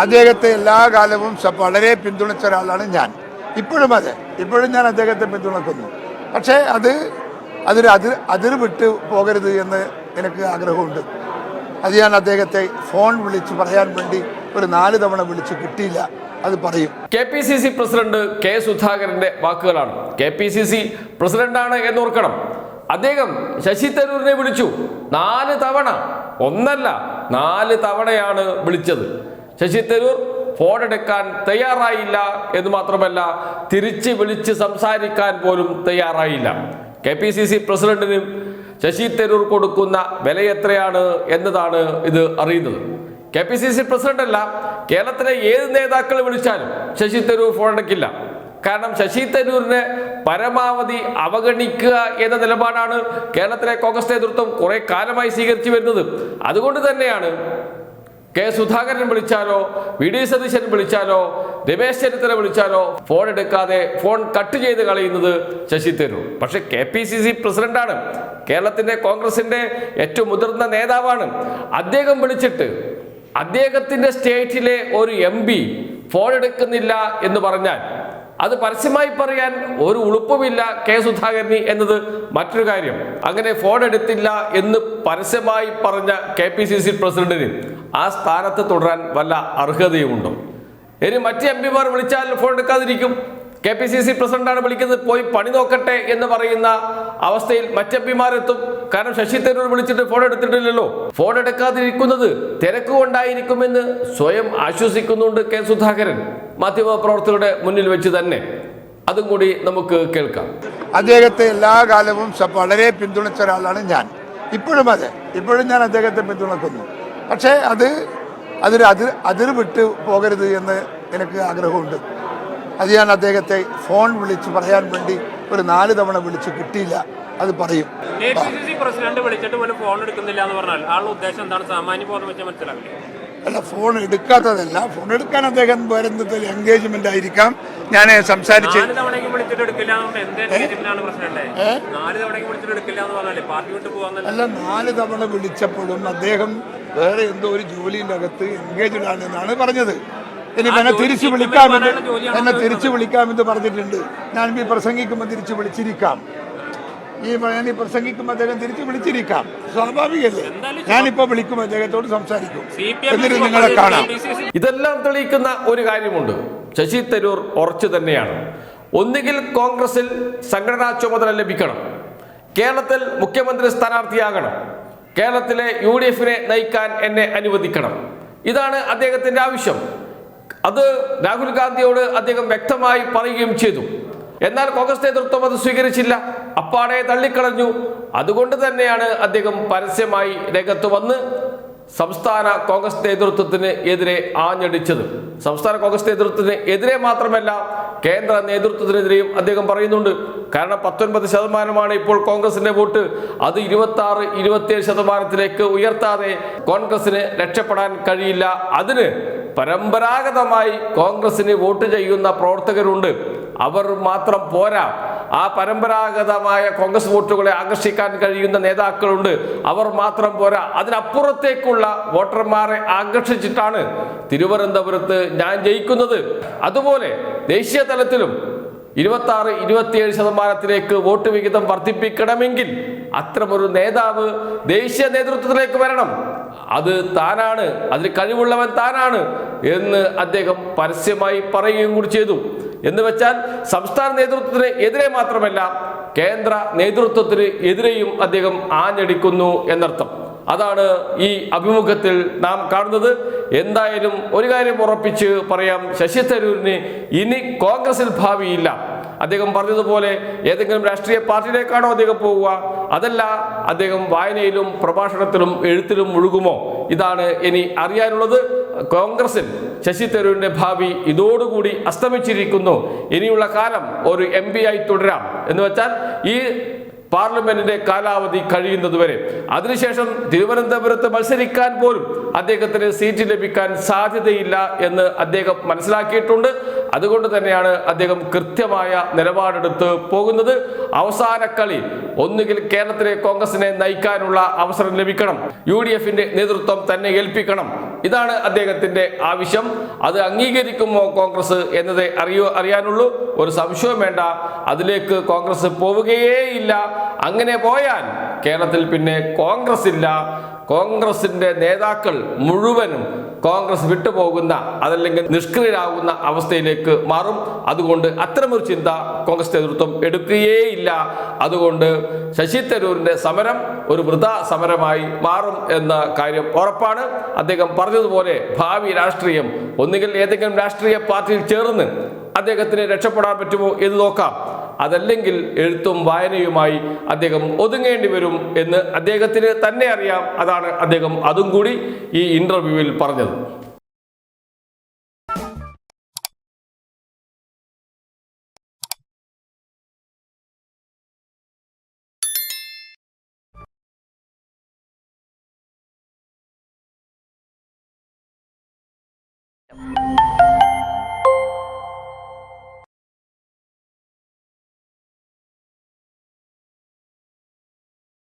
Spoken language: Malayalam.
അദ്ദേഹത്തെ എല്ലാ കാലവും വളരെ പിന്തുണച്ച ഒരാളാണ് ഞാൻ. ഇപ്പോഴും ഞാൻ അദ്ദേഹത്തെ പിന്തുണക്കുന്നു. പക്ഷേ അതിര് വിട്ട് പോകരുത് എന്ന് എനിക്ക് ആഗ്രഹമുണ്ട്. അത് ഞാൻ അദ്ദേഹത്തെ ഫോൺ വിളിച്ച് പറയാൻ വേണ്ടി ഒരു 4 തവണ വിളിച്ച് കിട്ടിയില്ല. അത് പറയും. KPCC പ്രസിഡന്റ് കെ സുധാകരന്റെ വാക്കുകളാണ്. KPCC പ്രസിഡന്റാണ് എന്നോർക്കണം. അദ്ദേഹം ശശി തരൂരിനെ വിളിച്ചു 4 തവണ, ഒന്നല്ല 4 തവണയാണ് വിളിച്ചത്. ശശി തരൂർ ഫോൺ എടുക്കാൻ തയ്യാറായില്ല എന്ന് മാത്രമല്ല, തിരിച്ച് വിളിച്ച് സംസാരിക്കാൻ പോലും തയ്യാറായില്ല. KPCC പ്രസിഡന്റിന് ശശി തരൂർ കൊടുക്കുന്ന വില എത്രയാണ് എന്നതാണ് ഇത് അറിയുന്നത്. KPCC പ്രസിഡന്റ് അല്ല, കേരളത്തിലെ ഏത് നേതാക്കൾ വിളിച്ചാലും ശശി തരൂർ ഫോൺ എടുക്കില്ല. കാരണം ശശി തരൂരിനെ പരമാവധി അവഗണിക്കുക എന്ന നിലപാടാണ് കേരളത്തിലെ കോൺഗ്രസ് നേതൃത്വം കുറെ കാലമായി സ്വീകരിച്ചു വരുന്നത്. അതുകൊണ്ട് തന്നെയാണ് കെ സുധാകരൻ വിളിച്ചാലോ, VD സതീശൻ വിളിച്ചാലോ, രമേശ് ചെന്നിത്തല വിളിച്ചാലോ ഫോൺ എടുക്കാതെ ഫോൺ കട്ട് ചെയ്ത് കളയുന്നത് ശശി തരൂർ. പക്ഷെ KPCC പ്രസിഡന്റാണ്, കേരളത്തിന്റെ കോൺഗ്രസിന്റെ ഏറ്റവും മുതിർന്ന നേതാവാണ്. അദ്ദേഹം വിളിച്ചിട്ട് അദ്ദേഹത്തിന്റെ സ്റ്റേറ്റിലെ ഒരു MP ഫോൺ എടുക്കുന്നില്ല എന്ന് പറഞ്ഞാൽ അത് പരസ്യമായി പറയാൻ ഒരു ഉളുപ്പുമില്ല കെ സുധാകരന് എന്നത് മറ്റൊരു കാര്യം. അങ്ങനെ ഫോൺ എടുത്തില്ല എന്ന് പരസ്യമായി പറഞ്ഞ KPCC പ്രസിഡന്റിന് ആ സ്ഥാനത്ത് തുടരാൻ വല്ല അർഹതയുമുണ്ടോ? ഇനി മറ്റ് MP മാർ വിളിച്ചാൽ ഫോൺ എടുക്കാതിരിക്കും. KPCC പ്രസിഡന്റാണ് വിളിക്കുന്നത്, പോയി പണി നോക്കട്ടെ എന്ന് പറയുന്ന അവസ്ഥയിൽ മറ്റ് MP മാരെത്തും. കാരണം ശശി തരൂർ വിളിച്ചിട്ട് ഫോൺ എടുത്തിട്ടില്ലല്ലോ. ഫോൺ എടുക്കാതിരിക്കുന്നത് തിരക്കുകൊണ്ടായിരിക്കുമെന്ന് സ്വയം ആശ്വസിക്കുന്നുണ്ട് കെ സുധാകരൻ, മാധ്യമപ്രവർത്തകരുടെ മുന്നിൽ വെച്ച് തന്നെ. അതും കൂടി നമുക്ക് കേൾക്കാം. അദ്ദേഹത്തെ എല്ലാ കാലവും വളരെ പിന്തുണച്ച ഒരാളാണ് ഞാൻ. ഇപ്പോഴും ഞാൻ അദ്ദേഹത്തെ പിന്തുണക്കുന്നു. പക്ഷേ അതിര് വിട്ട് പോകരുത് എന്ന് എനിക്ക് ആഗ്രഹമുണ്ട്. അത് ഞാൻ അദ്ദേഹത്തെ ഫോൺ വിളിച്ച് പറയാൻ വേണ്ടി ഒരു 4 തവണ വിളിച്ച് കിട്ടിയില്ല. അത് പറയും. KPCC പ്രസിഡന്റ് വിളിച്ചിട്ട് പോലും ഫോൺ എടുക്കുന്നില്ല എന്ന് പറഞ്ഞാൽ ആളുടെ ഉദ്ദേശം എന്താണ്? സാമാന്യ ബോധം വെച്ചാൽ മനസ്സിലാവില്ല. അല്ല, ഫോൺ എടുക്കാത്തതല്ല, ഫോൺ എടുക്കാൻ അദ്ദേഹം വേറെ എന്തെങ്കിലും എൻഗേജ്മെന്റ് ആയിരിക്കാം. ഞാൻ സംസാരിച്ച് 4 തവണയ്ക്ക് വിളിച്ചിട്ട് എടുക്കില്ല. അല്ല, 4 തവണ വിളിച്ചപ്പോഴും അദ്ദേഹം വേറെ എന്തോ ഒരു ജോലിയുടെ അകത്ത് എൻഗേജ്ഡ് ആണെന്നാണ് പറഞ്ഞത്. ഇനിയിപ്പോൾ എന്നെ തിരിച്ചു വിളിക്കാമെന്ന് പറഞ്ഞിട്ടുണ്ട്. ഞാൻ പ്രസംഗിക്കുമ്പോൾ തിരിച്ചു വിളിച്ചിരിക്കാം. ഞാൻ പ്രസംഗിക്കുമ്പോൾ അദ്ദേഹം തിരിച്ചു വിളിച്ചിരിക്കാം, സ്വാഭാവികല്ലേ. ഞാനിപ്പോൾ വിളിക്കും, അദ്ദേഹത്തോട് സംസാരിക്കും, എന്നിട്ട് നിങ്ങളെ കാണാം. ഇതെല്ലാം തെളിയിക്കുന്ന ഒരു കാര്യമുണ്ട്. ശശി തരൂർ ഉറച്ചു തന്നെയാണ്. ഒന്നുകിൽ കോൺഗ്രസിൽ സംഘടനാ ചുമതല ലഭിക്കണം, കേരളത്തിൽ മുഖ്യമന്ത്രി സ്ഥാനാർത്ഥിയാകണം, കേരളത്തിലെ UDF-നെ നയിക്കാൻ എന്നെ അനുവദിക്കണം. ഇതാണ് അദ്ദേഹത്തിന്റെ ആവശ്യം. അത് രാഹുൽ ഗാന്ധിയോട് അദ്ദേഹം വ്യക്തമായി പറയുകയും ചെയ്തു. എന്നാൽ കോൺഗ്രസ് നേതൃത്വം അത് സ്വീകരിച്ചില്ല, അപ്പാടെ തള്ളിക്കളഞ്ഞു. അതുകൊണ്ട് തന്നെയാണ് അദ്ദേഹം പരസ്യമായി രംഗത്ത് വന്ന് സംസ്ഥാന കോൺഗ്രസ് നേതൃത്വത്തിന് എതിരെ ആഞ്ഞടിച്ചത്. സംസ്ഥാന കോൺഗ്രസ് നേതൃത്വത്തിന് എതിരെ മാത്രമല്ല, കേന്ദ്ര നേതൃത്വത്തിനെതിരെയും അദ്ദേഹം പറയുന്നുണ്ട്. കാരണം 19% ഇപ്പോൾ കോൺഗ്രസിന്റെ വോട്ട്. അത് 26-27% ഉയർത്താതെ കോൺഗ്രസിന് രക്ഷപ്പെടാൻ കഴിയില്ല. അതിന് പരമ്പരാഗതമായി കോൺഗ്രസിന് വോട്ട് ചെയ്യുന്ന പ്രവർത്തകരുണ്ട്. അവർ മാത്രം പോരാ, ആ പരമ്പരാഗതമായ കോൺഗ്രസ് വോട്ടുകളെ ആകർഷിക്കാൻ കഴിയുന്ന നേതാക്കളുണ്ട്. അവർ മാത്രം പോരാ, അതിനപ്പുറത്തേക്കുള്ള വോട്ടർമാരെ ആകർഷിച്ചിട്ടാണ് തിരുവനന്തപുരത്ത് ഞാൻ ജയിക്കുന്നത്. അതുപോലെ ദേശീയ തലത്തിലും 26-27% വോട്ട് വിഹിതം വർദ്ധിപ്പിക്കണമെങ്കിൽ അത്തരമൊരു നേതാവ് ദേശീയ നേതൃത്വത്തിലേക്ക് വരണം. അത് താനാണ്, അതിന് കഴിവുള്ളവൻ താനാണ് എന്ന് അദ്ദേഹം പരസ്യമായി പറയുകയും കൂടി ചെയ്തു. എന്ന് വെച്ചാൽ സംസ്ഥാന നേതൃത്വത്തിന് എതിരെ മാത്രമല്ല, കേന്ദ്ര നേതൃത്വത്തിന് എതിരെയും അദ്ദേഹം ആഞ്ഞടിക്കുന്നു എന്നർത്ഥം. അതാണ് ഈ അഭിമുഖത്തിൽ നാം കാണുന്നത്. എന്തായാലും ഒരു കാര്യം ഉറപ്പിച്ച് പറയാം, ശശി തരൂരിന് ഇനി കോൺഗ്രസിൽ ഭാവിയില്ല. അദ്ദേഹം പറഞ്ഞതുപോലെ ഏതെങ്കിലും രാഷ്ട്രീയ പാർട്ടിയിലേക്കാണോ അദ്ദേഹം പോവുക? അതല്ല, അദ്ദേഹം വായനയിലും പ്രഭാഷണത്തിലും എഴുത്തിലും മുഴുകുമോ? ഇതാണ് ഇനി അറിയാനുള്ളത്. കോൺഗ്രസിൽ ശശി തരൂരിന്റെ ഭാവി ഇതോടുകൂടി അസ്തമിച്ചിരിക്കുന്നു. ഇനിയുള്ള കാലം ഒരു MP ആയി തുടരാം എന്ന് വെച്ചാൽ ഈ പാർലമെന്റിന്റെ കാലാവധി കഴിയുന്നതുവരെ. അതിനുശേഷം തിരുവനന്തപുരത്ത് മത്സരിക്കാൻ പോലും അദ്ദേഹത്തിന് സീറ്റ് ലഭിക്കാൻ സാധ്യതയില്ല എന്ന് അദ്ദേഹം മനസ്സിലാക്കിയിട്ടുണ്ട്. അതുകൊണ്ട് തന്നെയാണ് അദ്ദേഹം കൃത്യമായ നിലപാടെടുത്ത് പോകുന്നത്. അവസാന കളി ഒന്നുകിൽ കേരളത്തിലെ കോൺഗ്രസിനെ നയിക്കാനുള്ള അവസരം ലഭിക്കണം, UDF-ന്റെ നേതൃത്വം തന്നെ ഏൽപ്പിക്കണം. ഇതാണ് അദ്ദേഹത്തിന്റെ ആവശ്യം. അത് അംഗീകരിക്കുമോ കോൺഗ്രസ് എന്നതേ അറിയാനുള്ളൂ. ഒരു സംശയവും വേണ്ട, അതിലേക്ക് കോൺഗ്രസ് പോവുകയേയില്ല. അങ്ങനെ പോയാൽ കേരളത്തിൽ പിന്നെ കോൺഗ്രസ് ഇല്ല. കോൺഗ്രസിന്റെ നേതാക്കൾ മുഴുവനും കോൺഗ്രസ് വിട്ടുപോകുന്ന, അതല്ലെങ്കിൽ നിഷ്ക്രിയരാകുന്ന അവസ്ഥയിലേക്ക് മാറും. അതുകൊണ്ട് അത്തരമൊരു ചിന്ത കോൺഗ്രസ് നേതൃത്വം എടുക്കുകയേയില്ല. അതുകൊണ്ട് ശശി തരൂരിന്റെ സമരം ഒരു വൃഥാ സമരമായി മാറും എന്ന കാര്യം ഉറപ്പാണ്. അദ്ദേഹം പറഞ്ഞതുപോലെ ഭാവി രാഷ്ട്രീയം ഒന്നുകിൽ ഏതെങ്കിലും രാഷ്ട്രീയ പാർട്ടിയിൽ ചേർന്ന് അദ്ദേഹത്തിന് രക്ഷപ്പെടാൻ പറ്റുമോ എന്ന് നോക്കാം. അതല്ലെങ്കിൽ എഴുത്തും വായനയുമായി അദ്ദേഹം ഒതുങ്ങേണ്ടി വരും എന്ന് അദ്ദേഹത്തിന് തന്നെ അറിയാം. അതാണ് അദ്ദേഹം അതും കൂടി ഈ ഇന്റർവ്യൂവിൽ പറഞ്ഞത്.